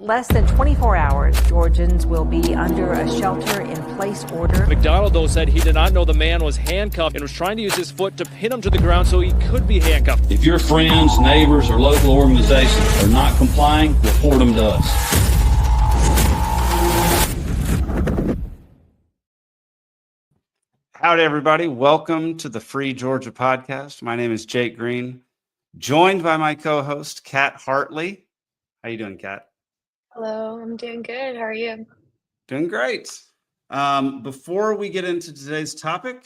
less than 24 hours, Georgians will be under a shelter-in-place order. McDonald, though, said he did not know the man was handcuffed and was trying to use his foot to pin him to the ground so he could be handcuffed. If your friends, neighbors, or local organizations are not complying, report them to us. Howdy, everybody. Welcome to the Free Georgia Podcast. My name is Jake Green, joined by my co-host, Cat Hartley. How you doing, Cat? Hello, I'm doing good. How are you? Doing great. Before we get into today's topic,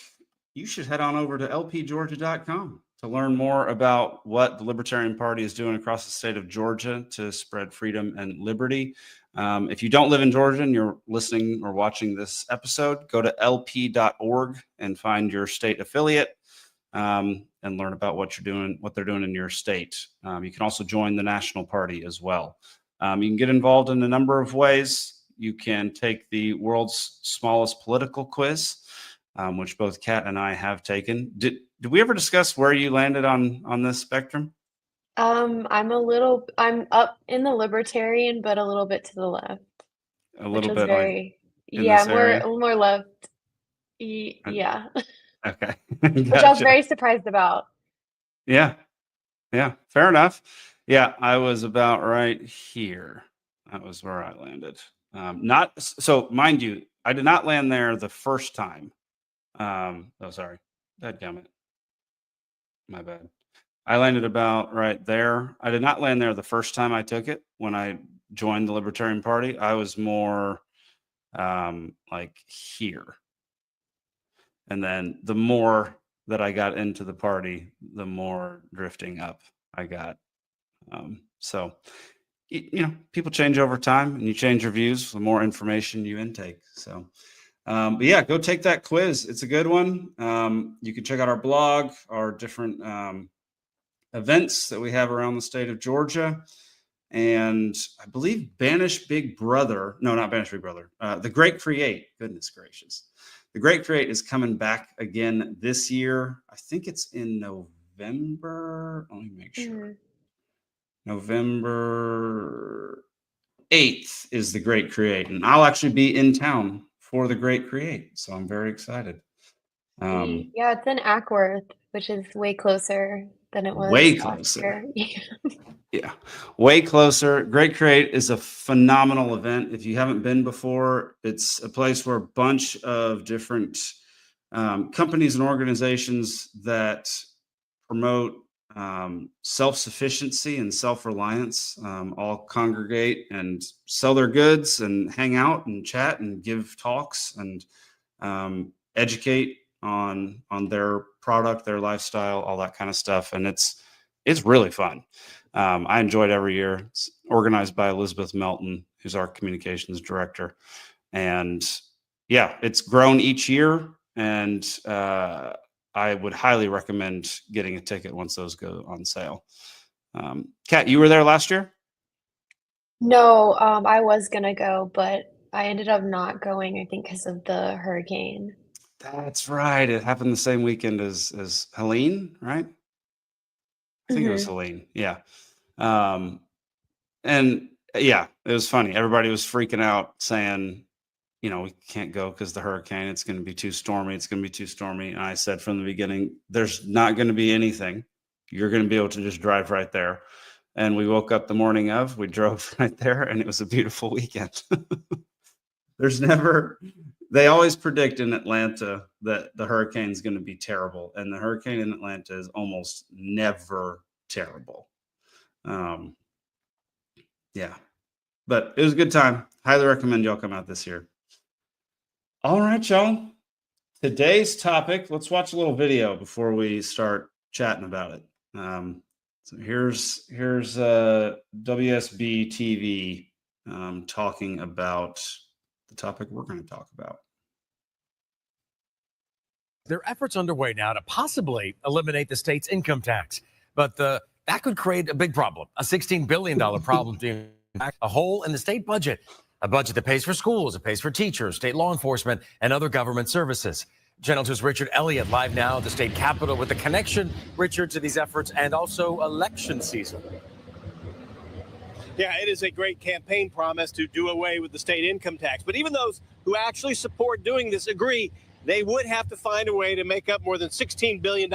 you should head on over to lpgeorgia.com to learn more about what the Libertarian Party is doing across the state of Georgia to spread freedom and liberty. If you don't live in Georgia and you're listening or watching this episode, go to lp.org and find your state affiliate and learn about what they're doing in your state. You can also join the national party as well. You can get involved in a number of ways. You can take the world's smallest political quiz, which both Kat and I have taken. Did we ever discuss where you landed on this spectrum? I'm up in the Libertarian, but a little bit to the left. A little bit more left. Yeah. Okay. Which I was very surprised about. Yeah. Fair enough. Yeah, I was about right here. That was where I landed. Mind you, I did not land there the first time. Sorry. Dadgummit. My bad. I landed about right there. I did not land there the first time I took it. When I joined the Libertarian Party, I was more like here. And then the more that I got into the party, the more drifting up I got. People change over time and you change your views, the more information you intake. So, but yeah, go take that quiz. It's a good one. You can check out our blog, our different events that we have around the state of Georgia. And I believe The Great Create, goodness gracious. The Great Create is coming back again this year. I think it's in November. Let me make sure. November 8th is the Great Create, and I'll actually be in town for the Great Create, so I'm very excited. Yeah, it's in Ackworth, which is way closer than it was last year. Yeah, way closer. Great Create is a phenomenal event. If you haven't been before, it's a place where a bunch of different companies and organizations that promote self-sufficiency and self-reliance all congregate and sell their goods and hang out and chat and give talks and educate on their product, their lifestyle, all that kind of stuff. And it's really fun. I enjoy it every year. It's organized by Elizabeth Melton, who's our communications director. And yeah, it's grown each year. And I would highly recommend getting a ticket once those go on sale. Kat, you were there last year? No, I was going to go, but I ended up not going, I think, because of the hurricane. That's right. It happened the same weekend as Helene, right? I think it was Helene. Yeah. And yeah, it was funny. Everybody was freaking out saying, we can't go because the hurricane, it's going to be too stormy. It's going to be too stormy. And I said from the beginning, there's not going to be anything. You're going to be able to just drive right there. And we woke up the morning of, we drove right there, and it was a beautiful weekend. They always predict in Atlanta that the hurricane is going to be terrible. And the hurricane in Atlanta is almost never terrible. Yeah, but it was a good time. Highly recommend y'all come out this year. All right, y'all. Today's topic, let's watch a little video before we start chatting about it. So here's WSB TV talking about the topic we're going to talk about. There are efforts underway now to possibly eliminate the state's income tax, but that could create a big problem, a $16 billion problem, a hole in the state budget. A budget that pays for schools, it pays for teachers, state law enforcement, and other government services. Channel 2's Richard Elliott live now at the state capitol with the connection, Richard, to these efforts and also election season. Yeah, it is a great campaign promise to do away with the state income tax. But even those who actually support doing this agree they would have to find a way to make up more than $16 billion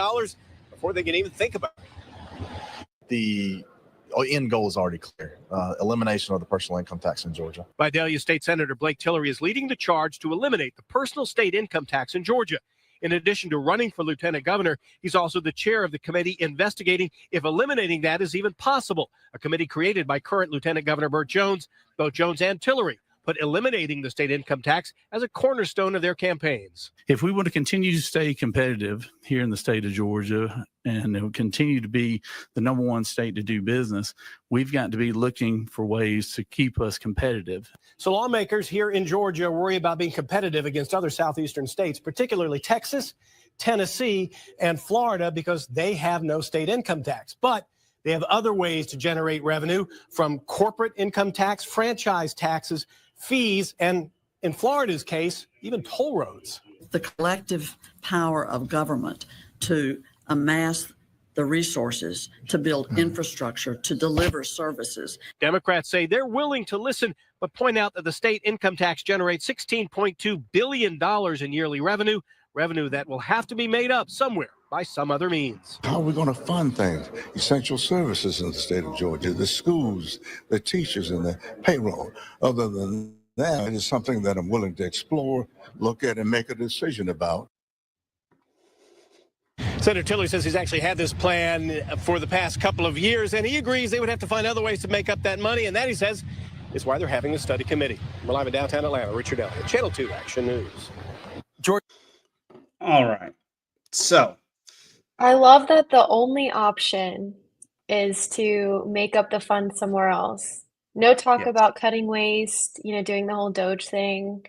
before they can even think about it. The end goal is already clear. Elimination of the personal income tax in Georgia. Vidalia State Senator Blake Tillery is leading the charge to eliminate the personal state income tax in Georgia. In addition to running for lieutenant governor, he's also the chair of the committee investigating if eliminating that is even possible. A committee created by current Lieutenant Governor Burt Jones. Both Jones and Tillery put eliminating the state income tax as a cornerstone of their campaigns. If we want to continue to stay competitive here in the state of Georgia and continue to be the number one state to do business, we've got to be looking for ways to keep us competitive. So lawmakers here in Georgia worry about being competitive against other southeastern states, particularly Texas, Tennessee, and Florida, because they have no state income tax. But they have other ways to generate revenue, from corporate income tax, franchise taxes, fees, and in Florida's case, even toll roads. The collective power of government to amass the resources to build infrastructure, to deliver services. Democrats say they're willing to listen, but point out that the state income tax generates $16.2 billion in yearly revenue that will have to be made up somewhere by some other means. How are we going to fund things? Essential services in the state of Georgia, the schools, the teachers, and the payroll. Other than that, it is something that I'm willing to explore, look at, and make a decision about. Senator Tillery says he's actually had this plan for the past couple of years, and he agrees they would have to find other ways to make up that money, and that, he says, is why they're having a study committee. We're live in downtown Atlanta. Richard Elliott, Channel 2 Action News. George. All right. So I love that the only option is to make up the fund somewhere else. No talk about cutting waste, doing the whole Doge thing.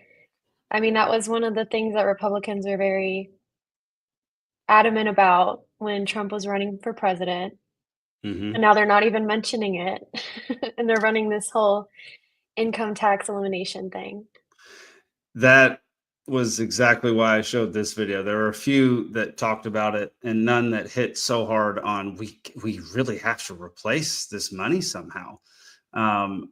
I mean, that was one of the things that Republicans are very adamant about when Trump was running for president. And now they're not even mentioning it. And they're running this whole income tax elimination thing. That was exactly why I showed this video. There were a few that talked about it and none that hit so hard on we really have to replace this money somehow. And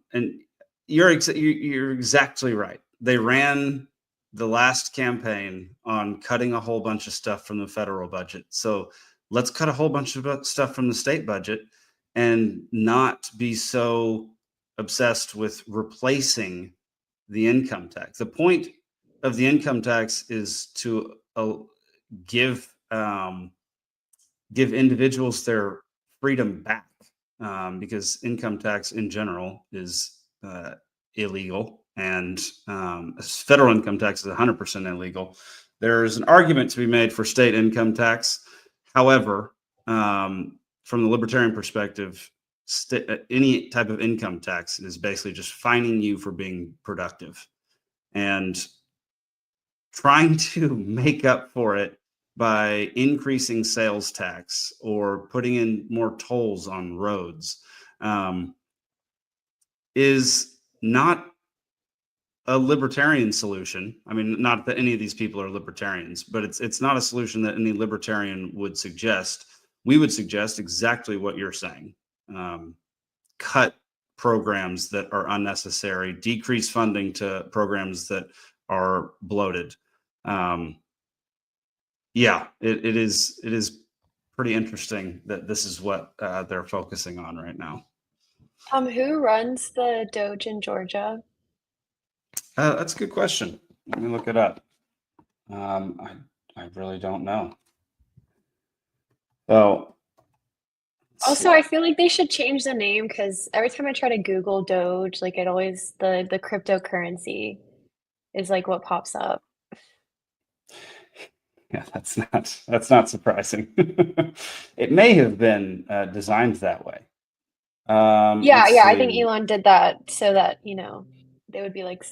you're exactly right. They ran the last campaign on cutting a whole bunch of stuff from the federal budget. So let's cut a whole bunch of stuff from the state budget and not be so obsessed with replacing the income tax. The point of the income tax is to give individuals their freedom back, because income tax in general is illegal, and federal income tax is 100% illegal. There's an argument to be made for state income tax. However, from the libertarian perspective, any type of income tax is basically just fining you for being productive, and trying to make up for it by increasing sales tax or putting in more tolls on roads is not a libertarian solution. I mean, not that any of these people are libertarians, but it's not a solution that any libertarian would suggest. We would suggest exactly what you're saying. Cut programs that are unnecessary, decrease funding to programs that are bloated. Yeah, it is pretty interesting that this is what they're focusing on right now. Who runs the Doge in Georgia? That's a good question. Let me look it up. I really don't know. So also, I feel like they should change the name, because every time I try to Google Doge, like it always the cryptocurrency is like what pops up. Yeah, that's not surprising. It may have been designed that way. Yeah, I think Elon did that so that they would be like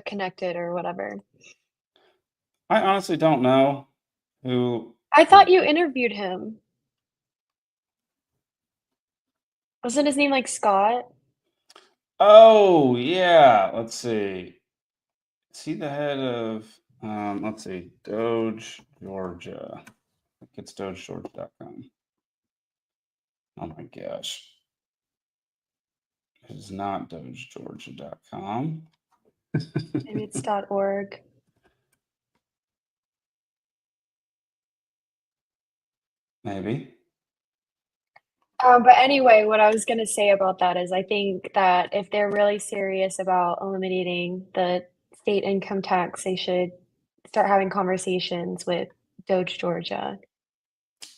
connected or whatever. I honestly don't know who. I thought you interviewed him. Wasn't his name like Scott? Oh yeah, let's see. Is he the head of? Let's see, Doge Georgia. I think it's dogegeorgia.com. Oh my gosh. It is not dogegeorgia.com. Maybe it's .org. Maybe. But anyway, what I was going to say about that is I think that if they're really serious about eliminating the state income tax, they should start having conversations with Doge Georgia.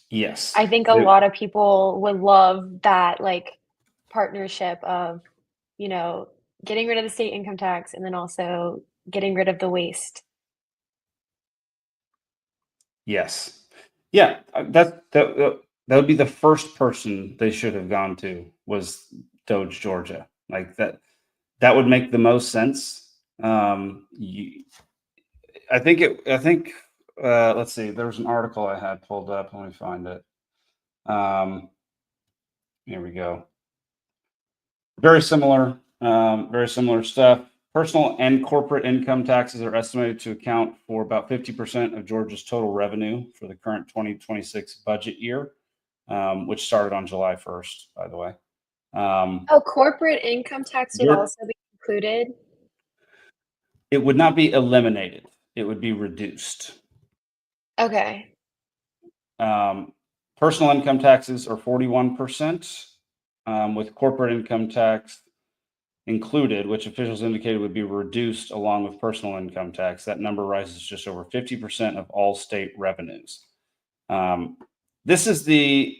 Yes. I think a lot of people would love that like partnership of, getting rid of the state income tax and then also getting rid of the waste. Yes. Yeah, that would be the first person they should have gone to was Doge Georgia. Like that would make the most sense. I think let's see, there was an article I had pulled up. Let me find it. Here we go. Very similar stuff. Personal and corporate income taxes are estimated to account for about 50% of Georgia's total revenue for the current 2026 budget year, which started on July 1st, by the way. Corporate income tax would also be included? It would not be eliminated. It would be reduced. Okay. Personal income taxes are 41%, with corporate income tax included, which officials indicated would be reduced along with personal income tax. That number rises just over 50% of all state revenues. This is the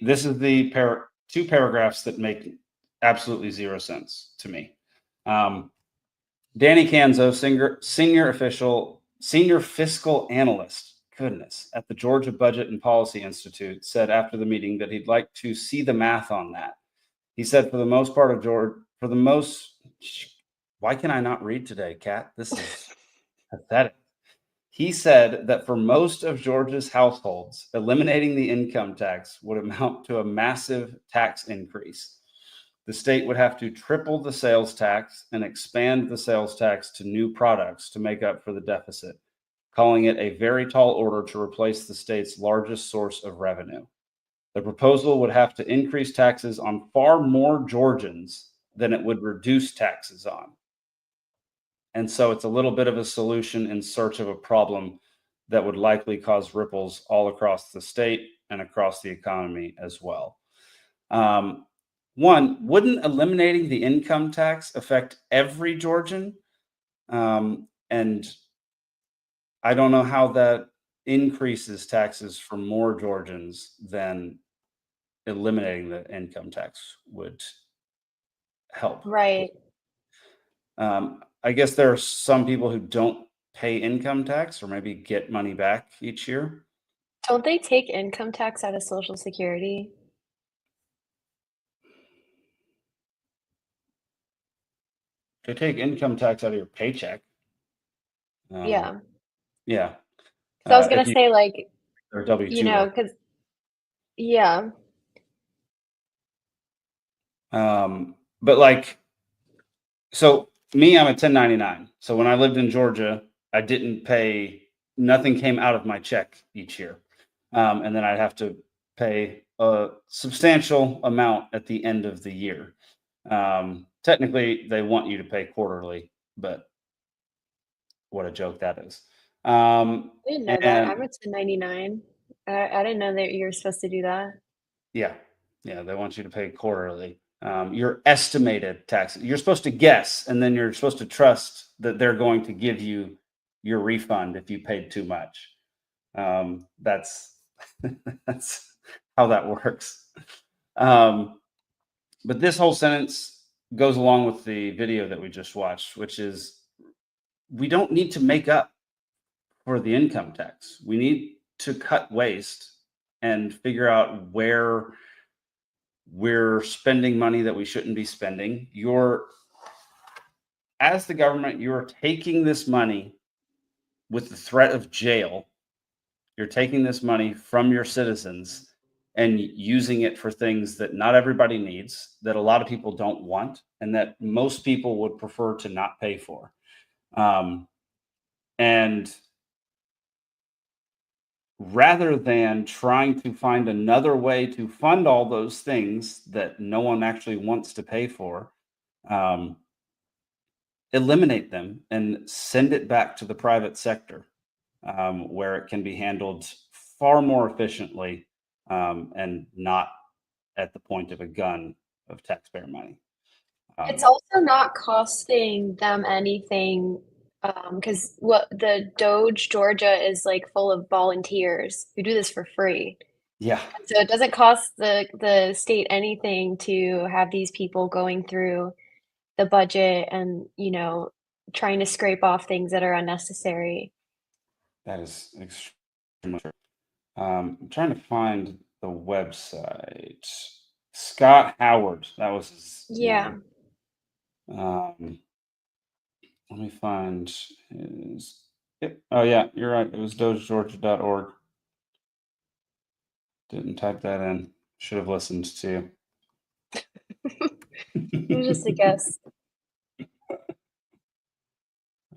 two paragraphs that make absolutely zero sense to me. Danny Canzo, senior fiscal analyst, goodness, at the Georgia Budget and Policy Institute, said after the meeting that he'd like to see the math on that. He said, why can I not read today, Kat? This is pathetic. He said that for most of Georgia's households, eliminating the income tax would amount to a massive tax increase. The state would have to triple the sales tax and expand the sales tax to new products to make up for the deficit, calling it a very tall order to replace the state's largest source of revenue. The proposal would have to increase taxes on far more Georgians than it would reduce taxes on. And so it's a little bit of a solution in search of a problem that would likely cause ripples all across the state and across the economy as well. One, wouldn't eliminating the income tax affect every Georgian? And I don't know how that increases taxes for more Georgians than eliminating the income tax would help. Right. I guess there are some people who don't pay income tax or maybe get money back each year. Don't they take income tax out of Social Security? They take income tax out of your paycheck. Yeah. Yeah. So I was gonna say, like, or W-2 because yeah. But like, so me, I'm a 1099. So when I lived in Georgia, I didn't pay, nothing came out of my check each year. And then I'd have to pay a substantial amount at the end of the year. Technically, they want you to pay quarterly, but what a joke that is. I didn't know that. I'm a 1099. I didn't know that you were supposed to do that. Yeah. Yeah. They want you to pay quarterly. Your estimated taxes. You're supposed to guess, and then you're supposed to trust that they're going to give you your refund if you paid too much. That's that's how that works. But this whole sentence goes along with the video that we just watched, which is we don't need to make up for the income tax. We need to cut waste and figure out where we're spending money that we shouldn't be spending. As the government, you're taking this money with the threat of jail. You're taking this money from your citizens and using it for things that not everybody needs, that a lot of people don't want, and that most people would prefer to not pay for. And rather than trying to find another way to fund all those things that no one actually wants to pay for, eliminate them and send it back to the private sector, where it can be handled far more efficiently, and not at the point of a gun of taxpayer money. It's also not costing them anything, because what the Doge Georgia is like full of volunteers who do this for free. Yeah. So it doesn't cost the state anything to have these people going through the budget and, trying to scrape off things that are unnecessary. That is extremely true. I'm trying to find the website. Scott Howard. That was his Yeah. name. Let me find his. Yep. Oh, yeah, you're right. It was dogegeorgia.org. Didn't type that in. Should have listened to you. It was just a guess.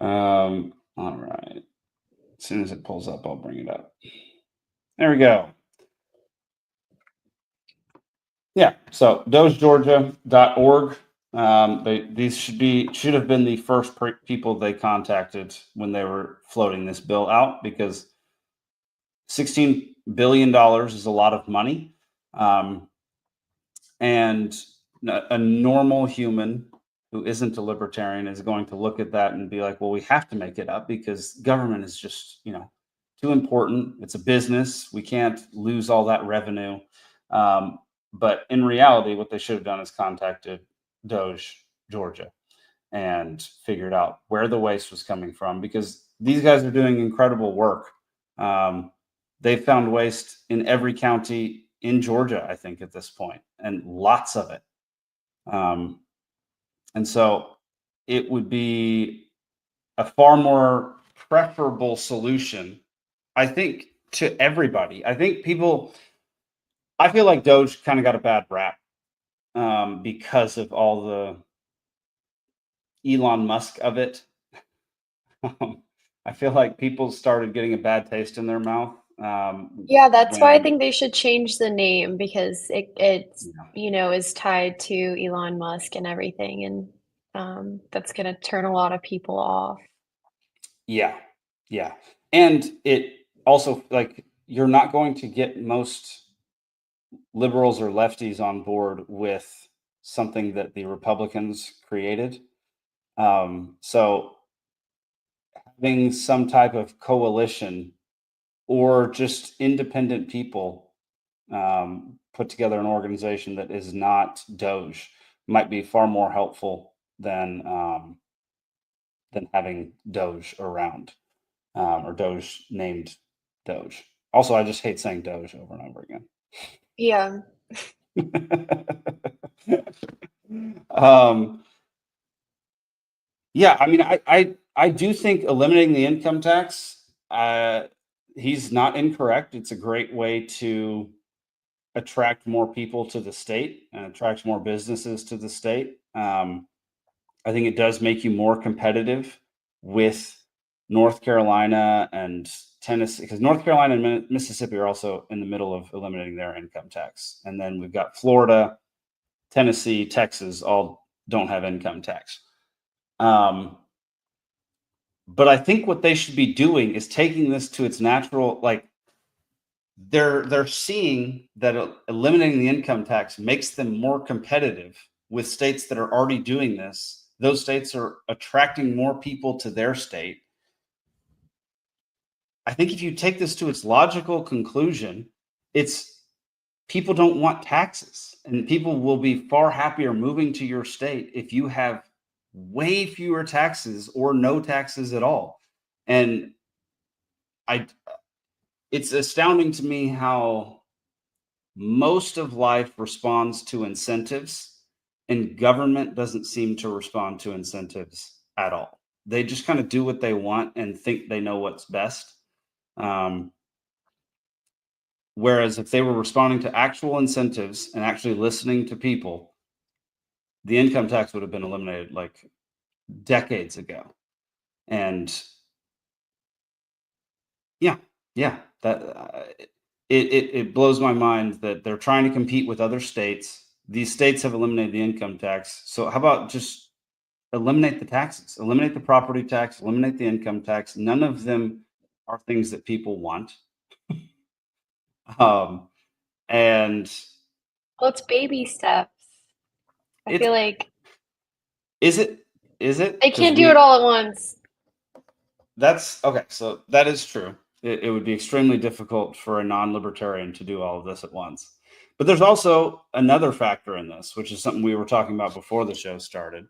All right. As soon as it pulls up, I'll bring it up. There we go. Yeah. So dogegeorgia.org. These should have been the first people they contacted when they were floating this bill out, because $16 billion is a lot of money. And a normal human who isn't a libertarian is going to look at that and be like, well, we have to make it up because government is just, too important. It's a business. We can't lose all that revenue. But in reality, what they should have done is contacted Doge Georgia and figured out where the waste was coming from, because these guys are doing incredible work. They've found waste in every county in Georgia, I think, at this point, and lots of it. And so it would be a far more preferable solution, I think, to everybody. I feel like Doge kind of got a bad rap, because of all the Elon Musk of it. I feel like people started getting a bad taste in their mouth. Yeah, that's why I when- think they should change the name, because it's is tied to Elon Musk and everything, and that's gonna turn a lot of people off. Yeah. And it also, like, you're not going to get most liberals or lefties on board with something that the Republicans created. So having some type of coalition or just independent people put together an organization that is not Doge might be far more helpful than having Doge around, or Doge named Doge. Also, I just hate saying Doge over and over again. Yeah. Yeah, I mean, I do think eliminating the income tax, he's not incorrect. It's a great way to attract more people to the state and attract more businesses to the state. I think it does make you more competitive with North Carolina and Tennessee, because North Carolina and Mississippi are also in the middle of eliminating their income tax. And then we've got Florida, Tennessee, Texas, all don't have income tax. But I think what they should be doing is taking this to its natural, like, they're seeing that eliminating the income tax makes them more competitive with states that are already doing this. Those states are attracting more people to their state. I think if you take this to its logical conclusion, it's people don't want taxes, and people will be far happier moving to your state if you have way fewer taxes or no taxes at all. And it's astounding to me how most of life responds to incentives, and government doesn't seem to respond to incentives at all. They just kind of do what they want and think they know what's best. Whereas if they were responding to actual incentives and actually listening to people, the income tax would have been eliminated like decades ago. And that it blows my mind that they're trying to compete with other states these states have eliminated the income tax. So how about just eliminate the taxes, eliminate the property tax, eliminate the income tax. None of them are things that people want. And Well, it's baby steps. I feel like is it? they can't do it all at once. That's okay. So that is true. It would be extremely difficult for a non-libertarian to do all of this at once. But there's also another factor in this, which is something we were talking about before the show started,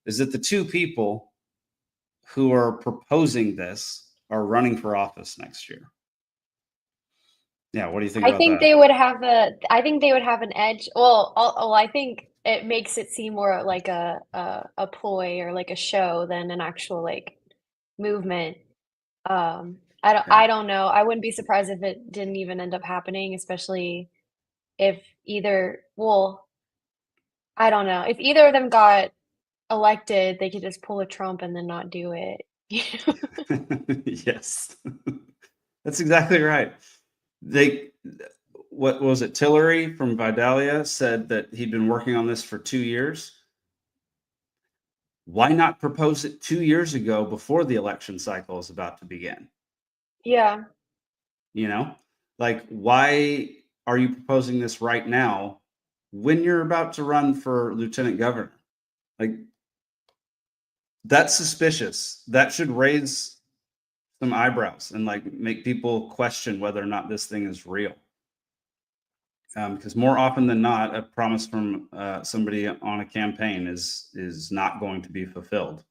is that the two people who are proposing this are running for office next year. Yeah, what do you think about that? They would have I think they would have an edge. Well, I think it makes it seem more like a ploy or like a show than an actual like movement. I don't know. I wouldn't be surprised if it didn't even end up happening, especially if I don't know. If either of them got elected, they could just pull a Trump and then not do it. Yes. That's exactly right. What was it? Tillery from Vidalia said that he'd been working on this for 2 years. Why not propose it 2 years ago before the election cycle is about to begin? Yeah. You know, like, why are you proposing this right now when you're about to run for lieutenant governor? Like, that's suspicious. That should raise some eyebrows and like make people question whether or not this thing is real. Because more often than not, a promise from somebody on a campaign is not going to be fulfilled,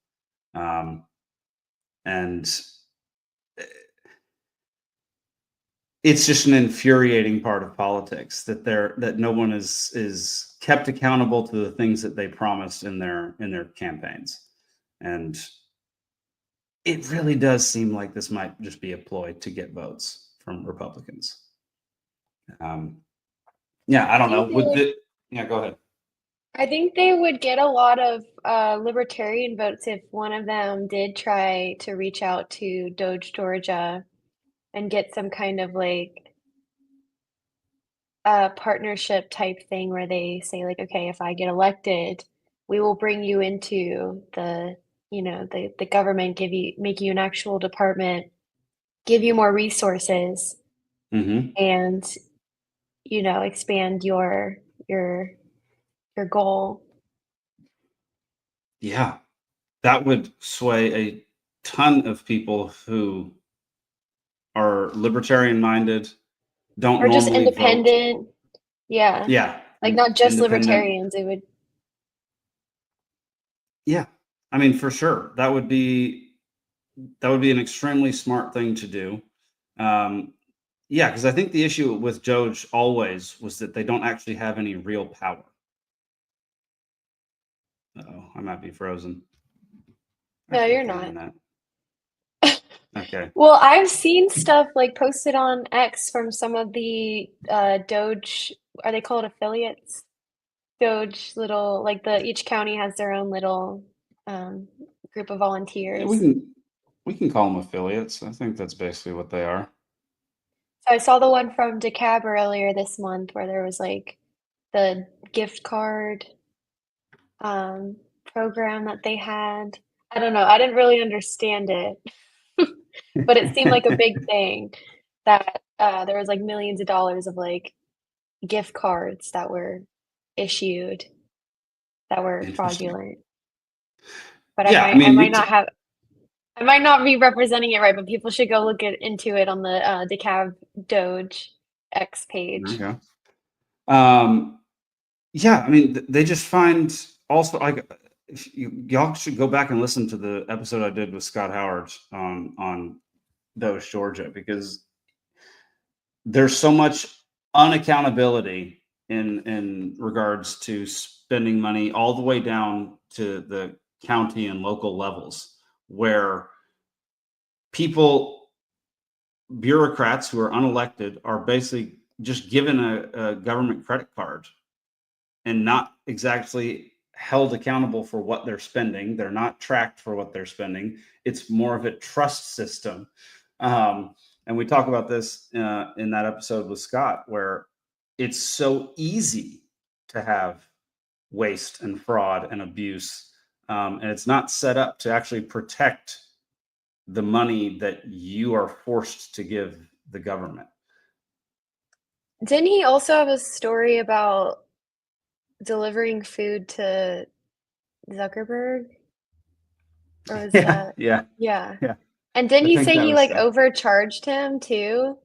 and it's just an infuriating part of politics that no one is kept accountable to the things that they promised in their campaigns, and it really does seem like this might just be a ploy to get votes from Republicans. Yeah, I don't know. Yeah, go ahead. I think they would get a lot of libertarian votes if one of them did try to reach out to Doge Georgia and get some kind of like a partnership type thing where they say like, okay, if I get elected, we will bring you into the government, make you an actual department, give you more resources, and expand your goal. Yeah, that would sway a ton of people who are libertarian minded, don't or just normally independent. vote. Yeah. Yeah. Like not just libertarians, it would. Yeah. I mean, for sure. That would be an extremely smart thing to do. Yeah, because I think the issue with Doge always was that they don't actually have any real power. Uh-oh, I might be frozen. No, you're not. Okay. Well, I've seen stuff like posted on X from some of the Doge, are they called affiliates? Doge little, like each county has their own little group of volunteers. Yeah, we can call them affiliates. I think that's basically what they are. So I saw the one from DeKalb earlier this month where there was like the gift card program that they had. I don't know. I didn't really understand it, but it seemed like a big thing that there was like millions of dollars of like gift cards that were issued that were fraudulent. But yeah, I might not be representing it right, but people should go look into it on the DeKalb Doge X page. There you go. Yeah, I mean, they just find also like y'all should go back and listen to the episode I did with Scott Howard on Doge Georgia, because there's so much unaccountability in regards to spending money all the way down to the county and local levels, where bureaucrats who are unelected are basically just given a government credit card and not exactly held accountable for what they're spending. They're not tracked for what they're spending. It's more of a trust system. And we talk about this in that episode with Scott, where it's so easy to have waste and fraud and abuse. And it's not set up to actually protect the money that you are forced to give the government. Didn't he also have a story about delivering food to Zuckerberg? Or was Yeah, that yeah, yeah. yeah. And didn't I he think say that he, was like, him. overcharged him too?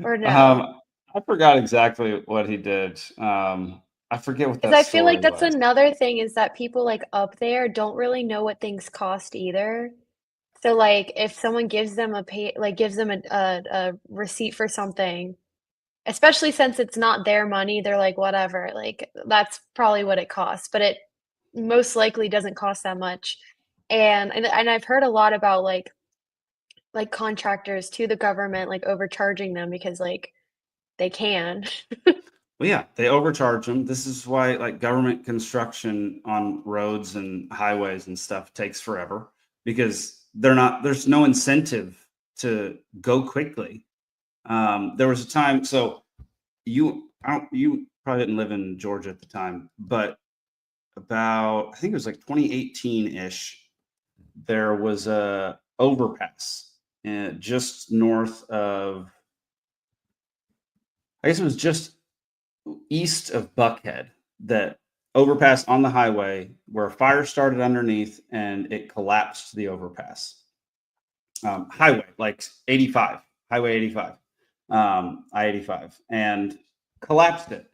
Or no? I forgot exactly what he did. I forget what Because that I feel like story that's was. another thing is that people, like, up there don't really know what things cost either. So, like, if someone gives them gives them a receipt for something, especially since it's not their money, they're like, "Whatever," like, that's probably what it costs, but it most likely doesn't cost that much. And I've heard a lot about, like, contractors to the government, like, overcharging them because, like, they can. Well, yeah, they overcharge them. This is why like government construction on roads and highways and stuff takes forever because there's no incentive to go quickly. There was a time, so you probably didn't live in Georgia at the time, but about I think it was like 2018-ish, there was a overpass just north of, I guess it was just east of Buckhead, that overpass on the highway where a fire started underneath and it collapsed the overpass. Highway, like 85, Highway 85, I-85, and collapsed it.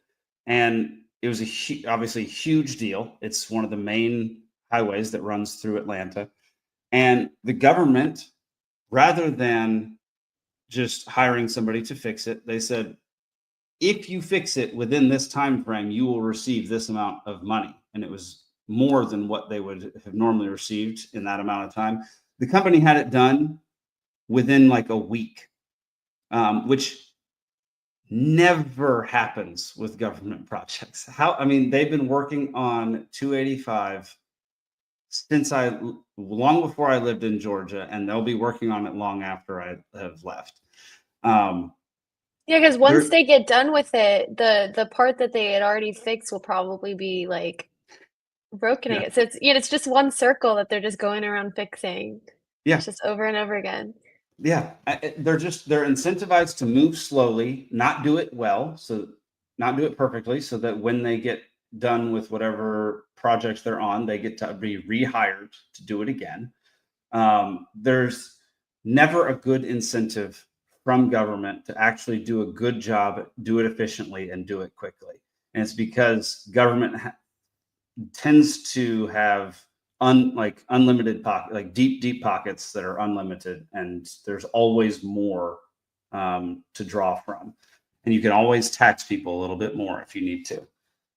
And it was obviously a huge deal. It's one of the main highways that runs through Atlanta. And the government, rather than just hiring somebody to fix it, they said, if you fix it within this time frame, you will receive this amount of money. And it was more than what they would have normally received in that amount of time. The company had it done within like a week, which never happens with government projects. I mean, they've been working on 285 since long before I lived in Georgia, and they'll be working on it long after I have left. Yeah, because once they get done with it, the part that they had already fixed will probably be, like, broken Yeah. again. So it's just one circle that they're just going around fixing. Yeah. It's just over and over again. Yeah, they're incentivized to move slowly, not do it well, so not do it perfectly, so that when they get done with whatever projects they're on, they get to be rehired to do it again. There's never a good incentive from government to actually do a good job, do it efficiently, and do it quickly. And it's because government tends to have unlimited deep pockets that are unlimited, and there's always more to draw from, and you can always tax people a little bit more if you need to,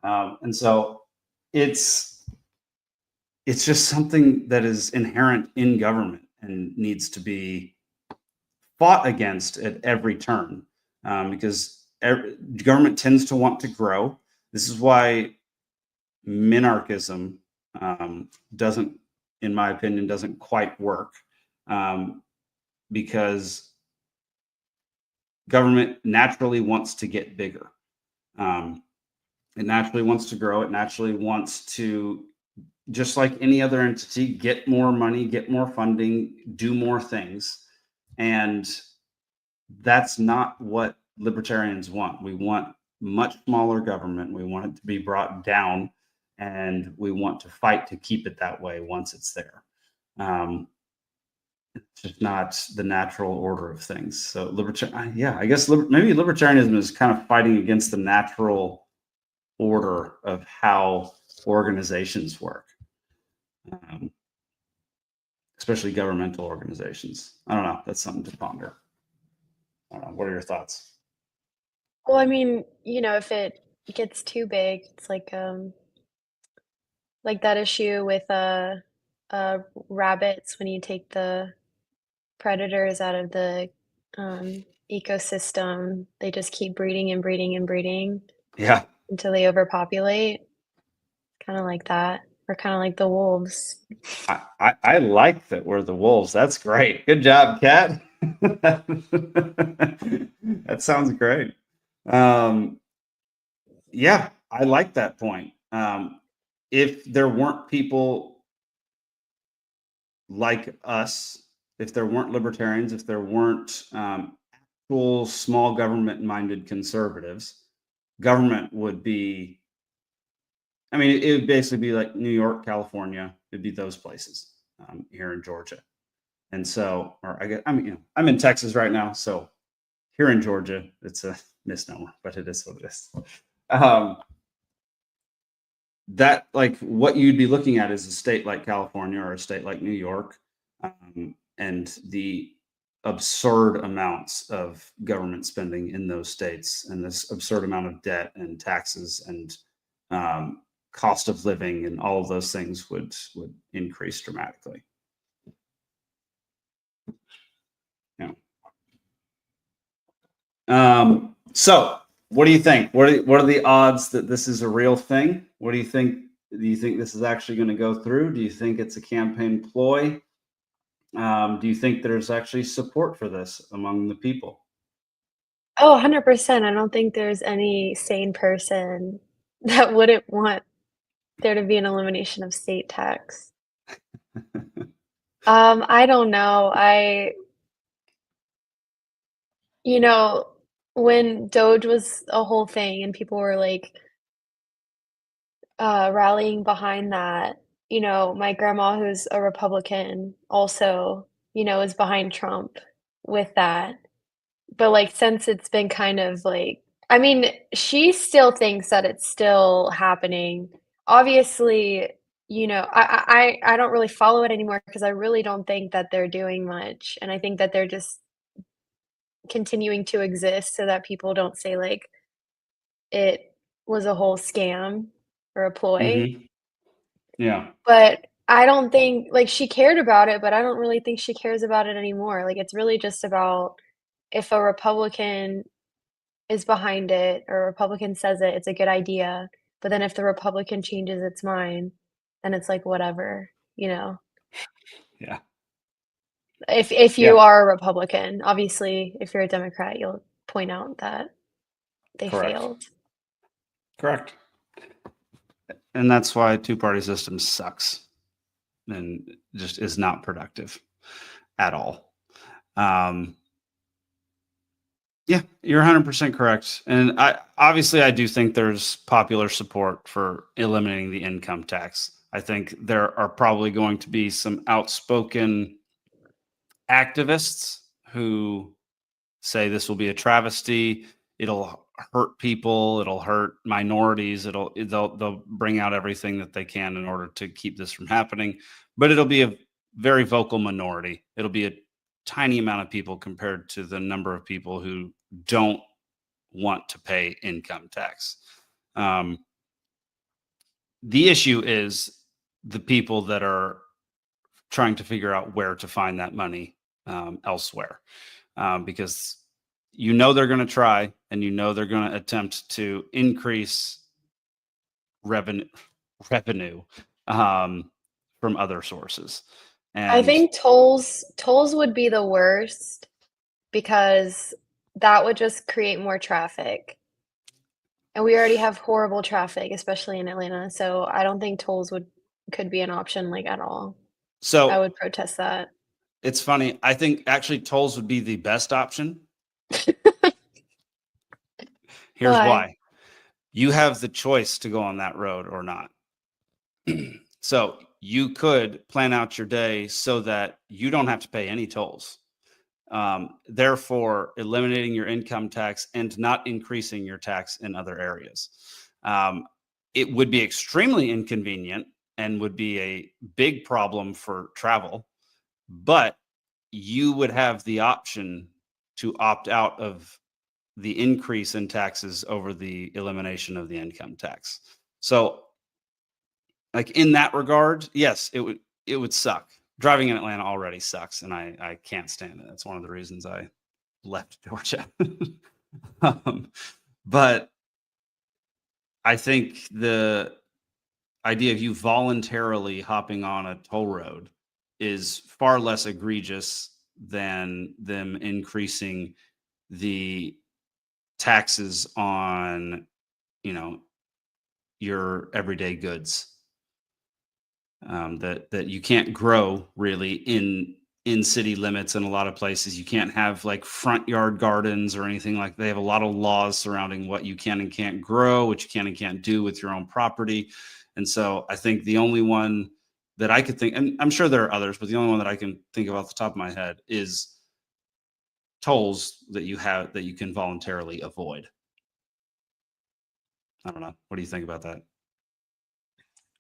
and so it's just something that is inherent in government and needs to be fought against at every turn, because government tends to want to grow. This is why minarchism doesn't, in my opinion, doesn't quite work, because government naturally wants to get bigger. It naturally wants to grow. It naturally wants to, just like any other entity, get more money, get more funding, do more things. And that's not what libertarians want. We want much smaller government. We want it to be brought down, and we want to fight to keep it that way once it's there. It's just not the natural order of things. So I guess maybe libertarianism is kind of fighting against the natural order of how organizations work, especially governmental organizations. I don't know. That's something to ponder. I don't know. What are your thoughts? Well, I mean, if it gets too big, it's like that issue with rabbits when you take the predators out of the ecosystem, they just keep breeding and breeding and breeding Yeah. until they overpopulate. Kind of like that, or kind of like the wolves. I like that we're the wolves. That's great. Good job, Kat. That sounds great. Yeah, I like that point. If there weren't people like us, if there weren't libertarians, if there weren't actual small government minded conservatives, government would be, I mean, it would basically be like New York, California. It'd be those places here in Georgia. And so, or I guess, I mean, you know, I'm in Texas right now. So here in Georgia, it's a misnomer, but it is what it is. That, like, what you'd be looking at is a state like California or a state like New York, and the absurd amounts of government spending in those states, and this absurd amount of debt and taxes and cost of living, and all of those things would increase dramatically. So what do you think? What are the odds that this is a real thing? What do you think? Do you think this is actually going to go through? Do you think it's a campaign ploy? Do you think there's actually support for this among the people? Oh, 100%. I don't think there's any sane person that wouldn't want there to be an elimination of state tax. I don't know. You know, when Doge was a whole thing and people were like rallying behind that, you know, my grandma, who's a Republican, also, you know, is behind Trump with that. But like since it's been kind of like, I mean, she still thinks that it's still happening. Obviously, you know, I don't really follow it anymore because I really don't think that they're doing much. And I think that they're just continuing to exist so that people don't say like it was a whole scam or a ploy. Mm-hmm. Yeah. But I don't think like she cared about it, but I don't really think she cares about it anymore. Like it's really just about if a Republican is behind it or a Republican says it, it's a good idea. But then if the Republican changes its mind, then it's like whatever, you know. Yeah. If Yeah. you are a Republican, obviously, if you're a Democrat, you'll point out that they Correct. failed. Correct. And that's why two-party system sucks and just is not productive at all. Yeah, you're 100% correct. And I do think there's popular support for eliminating the income tax. I think there are probably going to be some outspoken activists who say this will be a travesty. It'll hurt people. It'll hurt minorities. They'll bring out everything that they can in order to keep this from happening. But it'll be a very vocal minority. It'll be a tiny amount of people compared to the number of people who don't want to pay income tax. The issue is the people that are trying to figure out where to find that money elsewhere, because you know they're going to try, and you know they're going to attempt to increase revenue from other sources. And I think tolls would be the worst because that would just create more traffic. And we already have horrible traffic, especially in Atlanta. So I don't think tolls could be an option like at all. So I would protest that. It's funny. I think actually tolls would be the best option. Here's why. You have the choice to go on that road or not. So you could plan out your day so that you don't have to pay any tolls. Therefore, eliminating your income tax and not increasing your tax in other areas. It would be extremely inconvenient and would be a big problem for travel, but you would have the option to opt out of the increase in taxes over the elimination of the income tax. So, like, in that regard, yes, it would suck. Driving in Atlanta already sucks, and I can't stand it. That's one of the reasons I left Georgia. But I think the idea of you voluntarily hopping on a toll road is far less egregious than them increasing the taxes on, your everyday goods. That you can't grow really in city limits. In a lot of places, you can't have like front yard gardens or anything like. They have a lot of laws surrounding what you can and can't grow, what you can and can't do with your own property. And so I think the only one that I could think, and I'm sure there are others, but the only one that I can think of off the top of my head is tolls that you have that you can voluntarily avoid. I don't know. What do you think about that?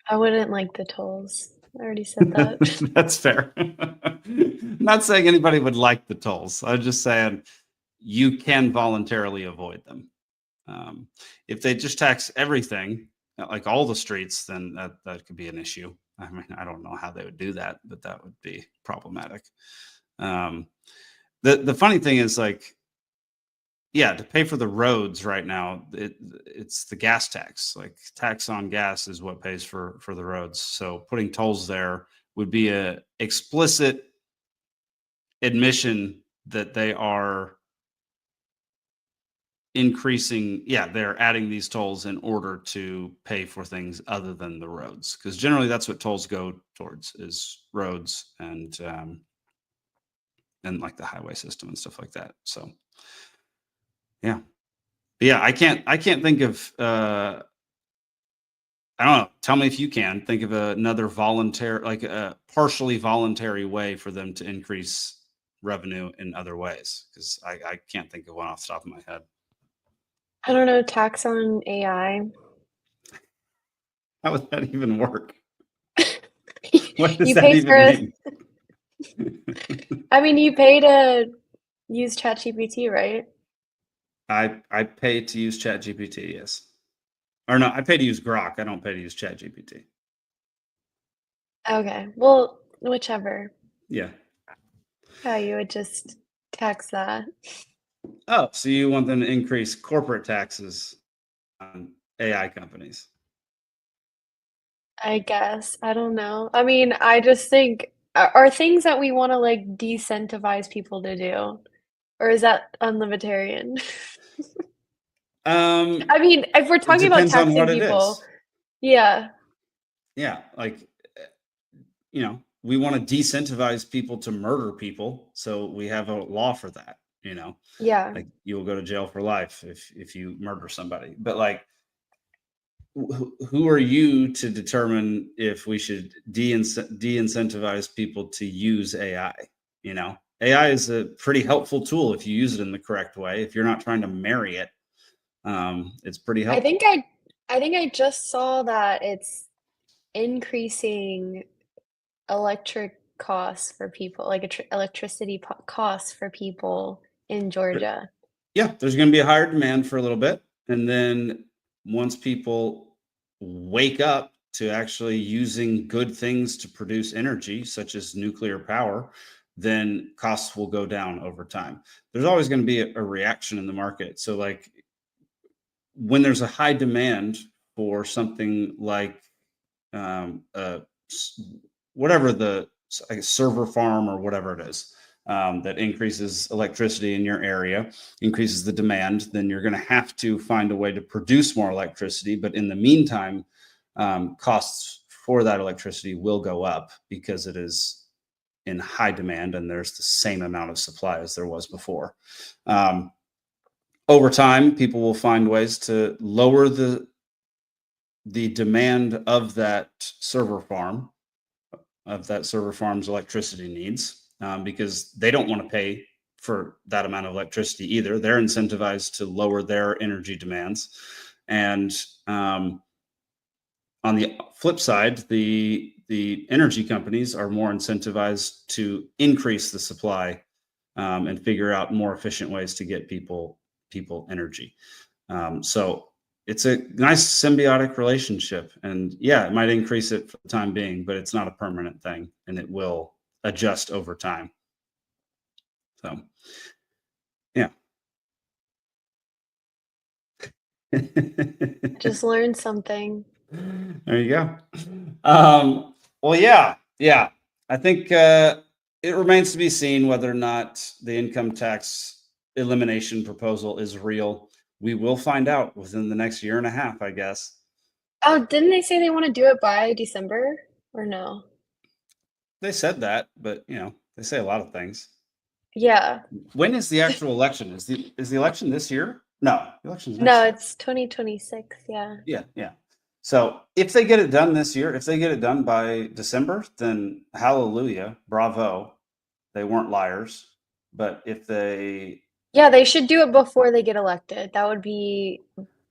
I wouldn't like the tolls. I already said that. That's fair. I'm not saying anybody would like the tolls. I'm just saying you can voluntarily avoid them. If they just tax everything, like all the streets, then that could be an issue. I mean, I don't know how they would do that, but that would be problematic. The funny thing is, like, yeah, to pay for the roads right now, it's the gas tax. Like, tax on gas is what pays for the roads. So putting tolls there would be a explicit admission that they are increasing. Yeah, they're adding these tolls in order to pay for things other than the roads, because generally that's what tolls go towards, is roads and like the highway system and stuff like that. So yeah. Yeah, I can't think of I don't know. Tell me if you can think of another voluntary, like a partially voluntary way for them to increase revenue in other ways, because I can't think of one off the top of my head. I don't know, tax on AI. How would that even work? What does You that pay even for it. mean? I mean, you pay to use ChatGPT, right? I pay to use ChatGPT, yes. Or no, I pay to use Grok. I don't pay to use ChatGPT. Okay, well, whichever. Yeah. Yeah, you would just tax that. Oh, so you want them to increase corporate taxes on AI companies? I guess. I don't know. I mean, I just think are things that we want to like decentivize people to do, or is that unlibertarian? I mean, if we're It talking about depends on taxing what it people, is. yeah, Yeah, like, we want to decentivize people to murder people, so we have a law for that. yeah. Like, you'll go to jail for life if you murder somebody. But like, who are you to determine if we should de-incentivize people to use AI? AI is a pretty helpful tool if you use it in the correct way. If you're not trying to marry it, it's pretty I helpful. think I just saw that it's increasing electric costs for people, like electricity costs for people in Georgia. Yeah, there's going to be a higher demand for a little bit. And then once people wake up to actually using good things to produce energy, such as nuclear power, then costs will go down over time. There's always going to be a reaction in the market. So, like, when there's a high demand for something like whatever the server farm or whatever it is, that increases electricity in your area, increases the demand, then you're going to have to find a way to produce more electricity. But in the meantime, costs for that electricity will go up because it is in high demand and there's the same amount of supply as there was before. Over time, people will find ways to lower the demand of that server farm's electricity needs, because they don't want to pay for that amount of electricity either. They're incentivized to lower their energy demands. And on the flip side, the energy companies are more incentivized to increase the supply, and figure out more efficient ways to get people energy. So it's a nice symbiotic relationship. And yeah, it might increase it for the time being, but it's not a permanent thing, and it will adjust over time. So, yeah. Just learned something. There you go. Well, yeah. I think it remains to be seen whether or not the income tax elimination proposal is real. We will find out within the next year and a half, I guess. Oh, didn't they say they want to do it by December or no? They said that, but they say a lot of things. Yeah. When is the actual election? Is the election this year? No, the election's next No, year. it's 2026. Yeah. Yeah. So if they get it done this year, if they get it done by December, then hallelujah, bravo. They weren't liars. But if they Yeah, they should do it before they get elected. That would be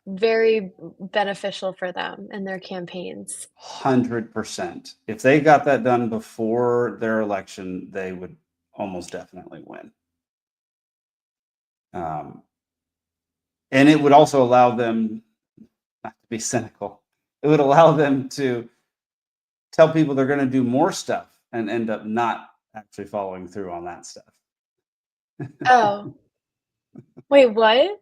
very beneficial for them and their campaigns. 100%, if they got that done before their election, they would almost definitely win. And it would also allow them, not to be cynical, it would allow them to tell people they're going to do more stuff and end up not actually following through on that stuff. Oh. Wait, what?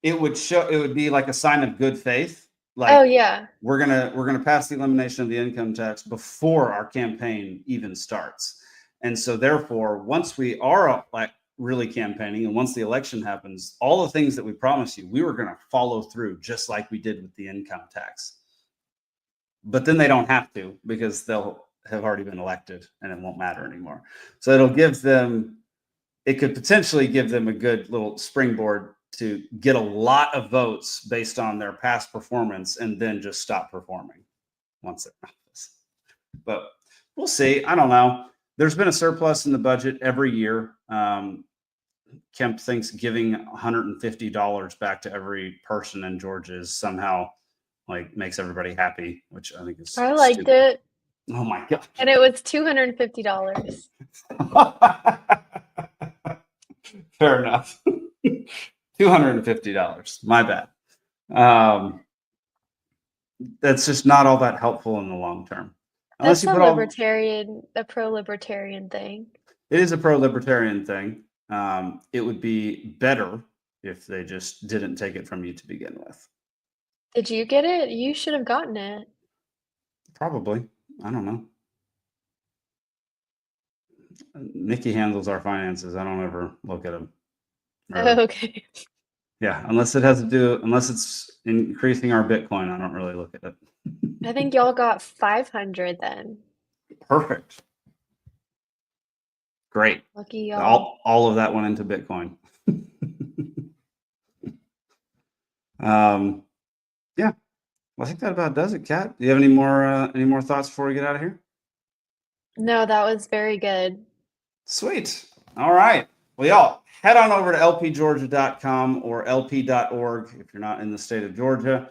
It would be like a sign of good faith. Like, oh yeah, we're gonna pass the elimination of the income tax before our campaign even starts. And so therefore, once we are like really campaigning and once the election happens, all the things that we promised you, we were going to follow through just like we did with the income tax. But then they don't have to because they'll have already been elected and it won't matter anymore. So it could potentially give them a good little springboard to get a lot of votes based on their past performance and then just stop performing once they're in office. But we'll see. I don't know. There's been a surplus in the budget every year. Kemp thinks giving $150 back to every person in Georgia is somehow like makes everybody happy, which I think is I liked stupid. it. Oh my God. And it was $250. Fair enough. $250. My bad. That's just not all that helpful in the long term. That's a pro-libertarian thing. It is a pro-libertarian thing. It would be better if they just didn't take it from you to begin with. Did you get it? You should have gotten it. Probably. I don't know. Nikki handles our finances. I don't ever look at them. Oh, okay. Yeah, unless it's increasing our Bitcoin, I don't really look at it. I think y'all got 500 then. Perfect. Great. Lucky y'all. All of that went into Bitcoin. Yeah. Well, I think that about does it, Kat. Do you have any more thoughts before we get out of here? No, that was very good. Sweet. All right. Well, y'all head on over to lpgeorgia.com or lp.org if you're not in the state of Georgia.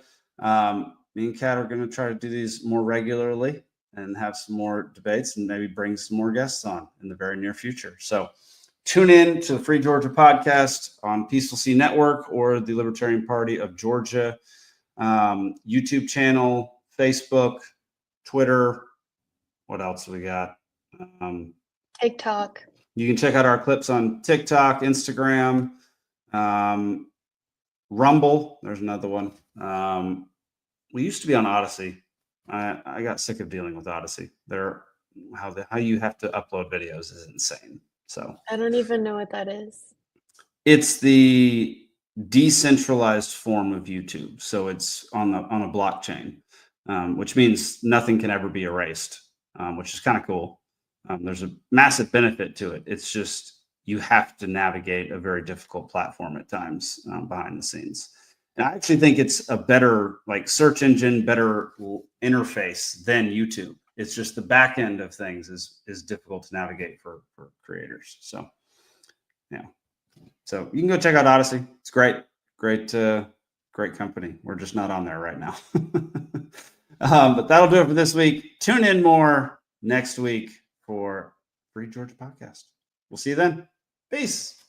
Me and Kat are going to try to do these more regularly and have some more debates and maybe bring some more guests on in the very near future. So tune in to the Free Georgia podcast on Peaceful Sea Network or the Libertarian Party of Georgia YouTube channel, Facebook, Twitter. What else we got? TikTok. You can check out our clips on TikTok, Instagram, Rumble. There's another one. We used to be on Odyssey. I got sick of dealing with Odyssey. How you have to upload videos is insane. So I don't even know what that is. It's the decentralized form of YouTube. So it's on a blockchain, which means nothing can ever be erased, which is kind of cool. There's a massive benefit to it. It's just you have to navigate a very difficult platform at times behind the scenes. And I actually think it's a better search engine, better interface than YouTube. It's just the back end of things is difficult to navigate for creators. So yeah. So you can go check out Odyssey. It's great company. We're just not on there right now. But that'll do it for this week. Tune in more next week for Free Georgia Podcast. We'll see you then. Peace.